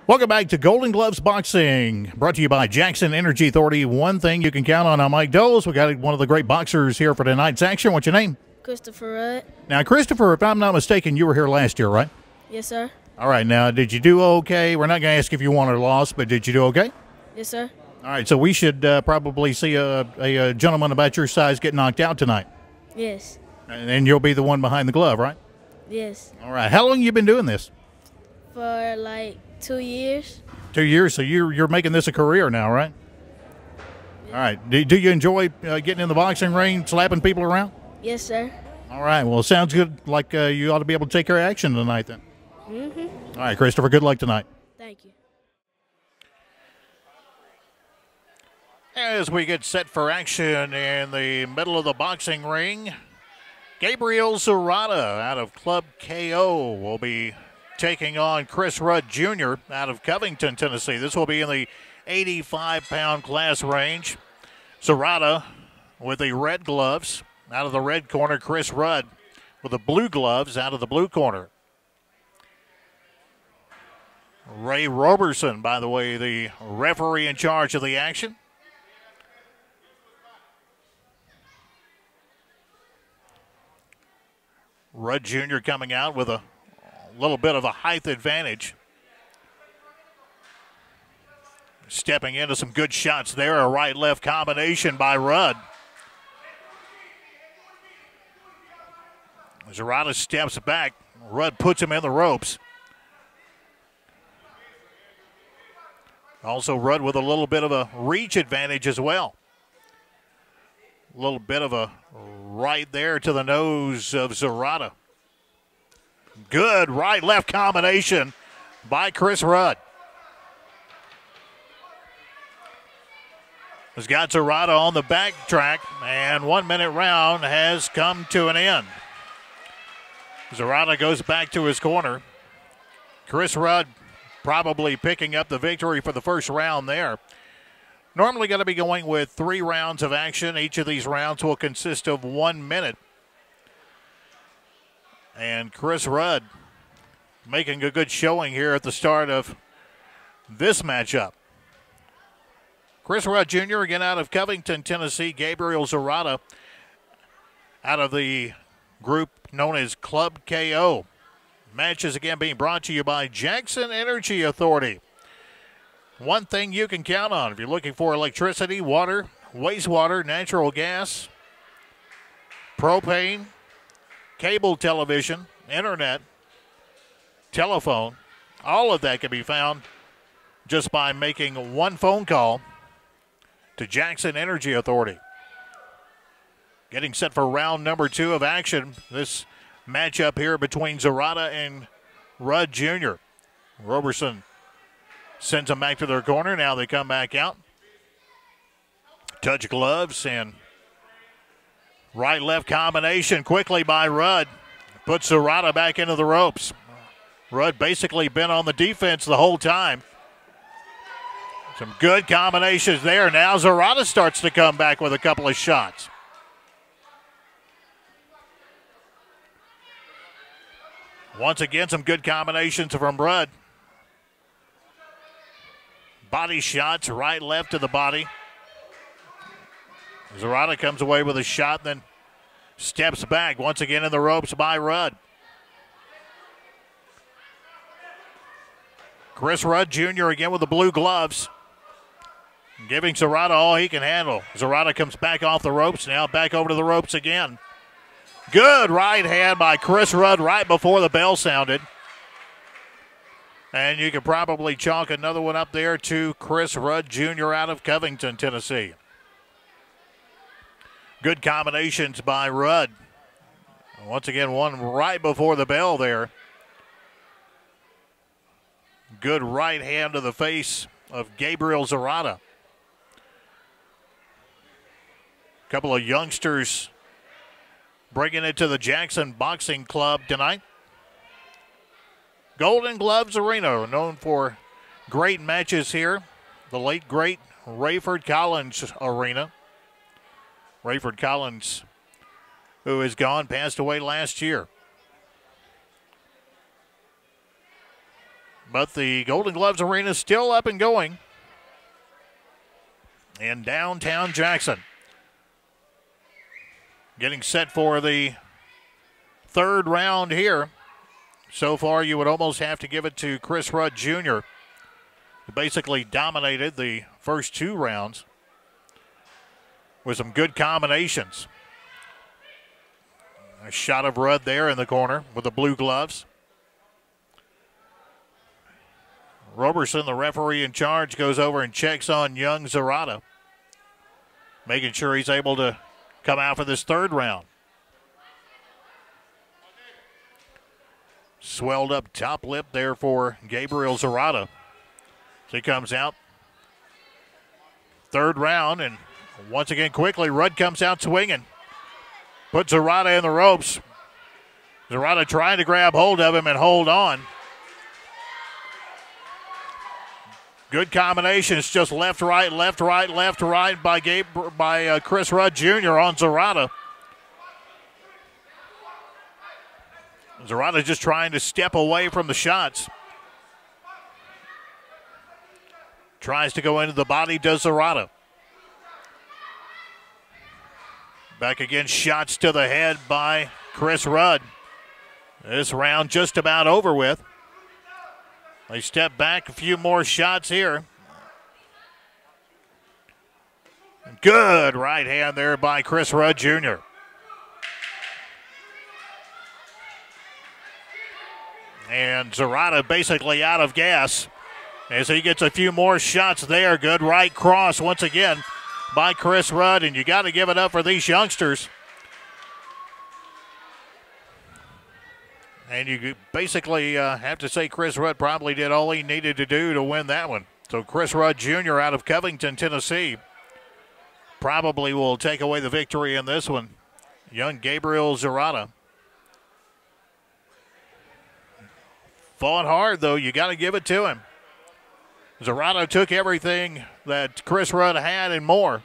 Welcome back to Golden Gloves Boxing, brought to you by Jackson Energy Authority. One thing you can count on. I'm Mike Doles. We got one of the great boxers here for tonight's action. What's your name? Christopher Rudd. Now, Christopher, if I'm not mistaken, you were here last year, right? Yes, sir. All right. Now, did you do okay? We're not going to ask if you won or lost, but did you do okay? Yes, sir. All right. So we should probably see a gentleman about your size get knocked out tonight. Yes. And you'll be the one behind the glove, right? Yes. All right. How long you been doing this? For like 2 years. 2 years. So you're making this a career now, right? All right. Do you enjoy getting in the boxing ring, slapping people around? Yes, sir. All right. Well, it sounds good. Like you ought to be able to take care of action tonight then. Mm-hmm. All right, Christopher, good luck tonight. Thank you. As we get set for action in the middle of the boxing ring, Gabriel Zarata out of Club KO will be taking on Chris Rudd Jr. out of Covington, Tennessee. This will be in the 85-pound class range. Zarata with the red gloves out of the red corner. Chris Rudd with the blue gloves out of the blue corner. Ray Roberson, by the way, the referee in charge of the action. Rudd Jr. coming out with a little bit of a height advantage. Stepping into some good shots there. A right-left combination by Rudd. Zarata steps back. Rudd puts him in the ropes. Also, Rudd with a little bit of a reach advantage as well. A little bit of a right there to the nose of Zarata. Good right-left combination by Chris Rudd. Has got Zarata on the backtrack, and 1 minute round has come to an end. Zarata goes back to his corner. Chris Rudd probably picking up the victory for the first round there. Normally going to be going with 3 rounds of action. Each of these rounds will consist of 1 minute. And Chris Rudd making a good showing here at the start of this matchup. Chris Rudd Jr. again out of Covington, Tennessee. Gabriel Zarata out of the group known as Club KO. Match is again being brought to you by Jackson Energy Authority. One thing you can count on if you're looking for electricity, water, wastewater, natural gas, propane, cable television, internet, telephone, all of that can be found just by making one phone call to Jackson Energy Authority. Getting set for round number 2 of action. This matchup here between Zarata and Rudd Jr. Roberson sends them back to their corner. Now they come back out. Touch gloves and right-left combination quickly by Rudd. Puts Zarata back into the ropes. Rudd basically been on the defense the whole time. Some good combinations there. Now Zarata starts to come back with a couple of shots. Once again, some good combinations from Rudd. Body shots, right, left to the body. Zarata comes away with a shot, then steps back. Once again in the ropes by Rudd. Chris Rudd Jr. again with the blue gloves. Giving Zarata all he can handle. Zarata comes back off the ropes, now back over to the ropes again. Good right hand by Chris Rudd right before the bell sounded. And you could probably chalk another one up there to Chris Rudd Jr. out of Covington, Tennessee. Good combinations by Rudd. Once again, one right before the bell there. Good right hand to the face of Gabriel Zarata. Couple of youngsters bringing it to the Jackson Boxing Club tonight. Golden Gloves Arena, known for great matches here. The late, great Rayford Collins Arena. Rayford Collins, who is gone, passed away last year. But the Golden Gloves Arena is still up and going in downtown Jackson. Getting set for the third round here. So far, you would almost have to give it to Chris Rudd Jr., who basically dominated the first two rounds with some good combinations. A shot of Rudd there in the corner with the blue gloves. Roberson, the referee in charge, goes over and checks on young Zarata, making sure he's able to come out for this third round. Swelled up top lip there for Gabriel Zarata. So he comes out. Third round, and once again quickly, Rudd comes out swinging. Puts Zarata in the ropes. Zarata trying to grab hold of him and hold on. Good combinations, just left, right by Chris Rudd Jr. on Zarata. Zarata just trying to step away from the shots. Tries to go into the body, does Zarata. Back again, shots to the head by Chris Rudd. This round just about over with. They step back, a few more shots here. Good right hand there by Chris Rudd Jr. And Zarata basically out of gas as he gets a few more shots there. Good right cross once again by Chris Rudd, and you got to give it up for these youngsters. And you basically have to say Chris Rudd probably did all he needed to do to win that one. So Chris Rudd Jr. out of Covington, Tennessee, probably will take away the victory in this one. Young Gabriel Zarata fought hard, though. You got to give it to him. Zarata took everything that Chris Rudd had and more.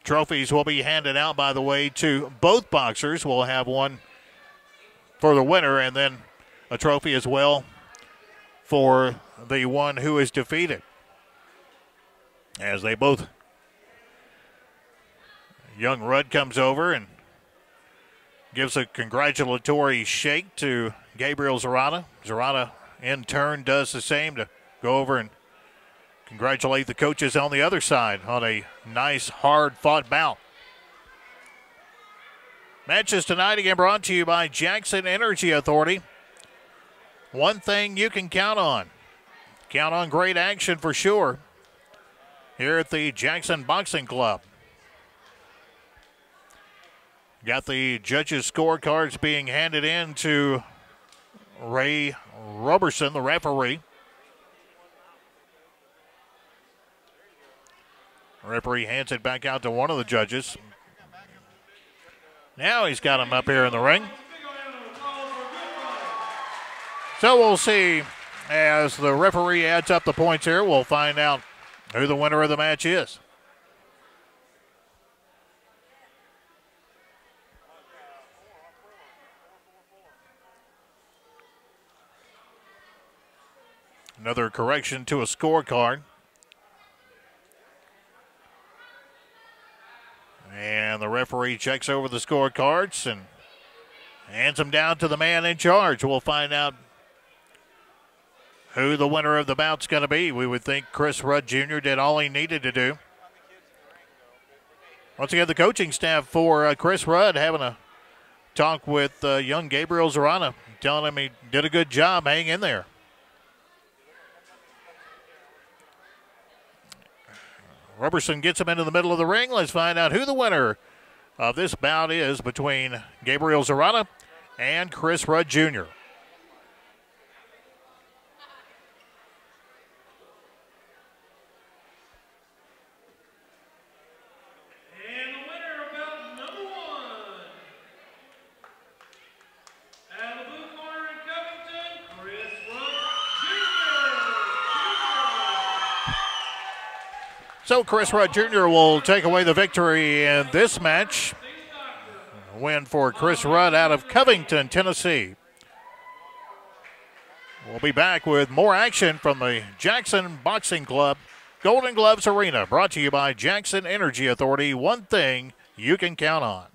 Trophies will be handed out, by the way, to both boxers. We'll have one for the winner and then a trophy as well for the one who is defeated. As they both, young Rudd comes over and gives a congratulatory shake to Gabriel Zarata. Zarata, in turn, does the same to go over and congratulate the coaches on the other side on a nice, hard-fought bout. Matches tonight again brought to you by Jackson Energy Authority. One thing you can count on. Count on great action for sure here at the Jackson Boxing Club. Got the judges' scorecards being handed in to Ray Roberson, the referee. Referee hands it back out to one of the judges. Now he's got him up here in the ring. So we'll see as the referee adds up the points here. We'll find out who the winner of the match is. Another correction to a scorecard. And the referee checks over the scorecards and hands them down to the man in charge. We'll find out who the winner of the bout's going to be. We would think Chris Rudd Jr. did all he needed to do. Once again, the coaching staff for Chris Rudd having a talk with young Gabriel Zarata, telling him he did a good job. Hang in there. Roberson gets him into the middle of the ring. Let's find out who the winner of this bout is between Gabriel Zarata and Chris Rudd Jr. And the winner of bout number 1, out of the blue corner in Covington, Chris Rudd Jr. So Chris Rudd Jr. will take away the victory in this match. win for Chris Rudd out of Covington, Tennessee. We'll be back with more action from the Jackson Boxing Club Golden Gloves Arena, brought to you by Jackson Energy Authority. One thing you can count on.